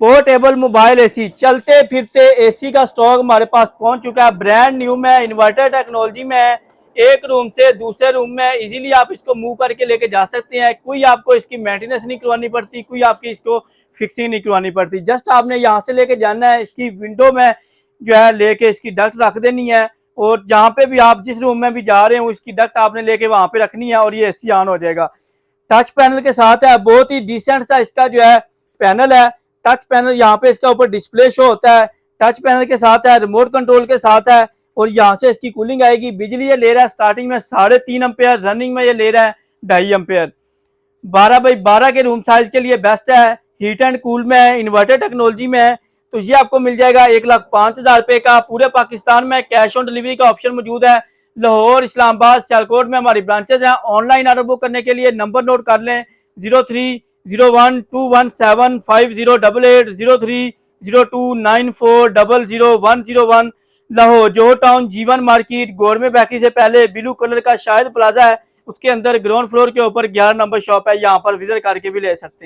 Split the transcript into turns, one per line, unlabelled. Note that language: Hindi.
पोर्टेबल मोबाइल एसी, चलते फिरते एसी का स्टॉक हमारे पास पहुंच चुका है। ब्रांड न्यू में, इन्वर्टर टेक्नोलॉजी में है। एक रूम से दूसरे रूम में इजीली आप इसको मूव करके लेके जा सकते हैं। कोई आपको इसकी मेंटेनेंस नहीं करवानी पड़ती, कोई आपकी इसको फिक्सिंग नहीं करवानी पड़ती। जस्ट आपने यहाँ से लेके जाना है, इसकी विंडो में जो है लेके इसकी डक्ट रख देनी है, और जहाँ पे भी आप जिस रूम में भी जा रहे हो इसकी डक्ट आपने लेके वहां पे रखनी है और ये एसी ऑन हो जाएगा। टच पैनल के साथ है, बहुत ही डिसेंट सा इसका जो है पैनल है। टच पैनल यहाँ पे इसका ऊपर डिस्प्ले शो होता है, टच पैनल के साथ है, रिमोट कंट्रोल के साथ है, और यहाँ से इसकी कूलिंग आएगी। बिजली ये ले रहा है स्टार्टिंग में 3.5 एम्पेयर, रनिंग में ये ले रहा है 2.5 एम्पेयर। 12x12 के रूम साइज के लिए बेस्ट है। हीट एंड कूल में है, इन्वर्टर टेक्नोलॉजी में है। तो ये आपको मिल जाएगा 1,05,000 रुपए का। पूरे पाकिस्तान में कैश ऑन डिलीवरी का ऑप्शन मौजूद है। लाहौर, इस्लामाबाद, सियालकोट में हमारी ब्रांचेज हैं। ऑनलाइन ऑर्डर बुक करने के लिए नंबर नोट कर लें 0301217508, 030294000101। लाहौर जोहर टाउन, जीवन मार्केट, गौरमे बैकरी से पहले ब्लू कलर का शायद प्लाजा है, उसके अंदर ग्राउंड फ्लोर के ऊपर 11 नंबर शॉप है। यहाँ पर विजिट करके भी ले सकते हैं।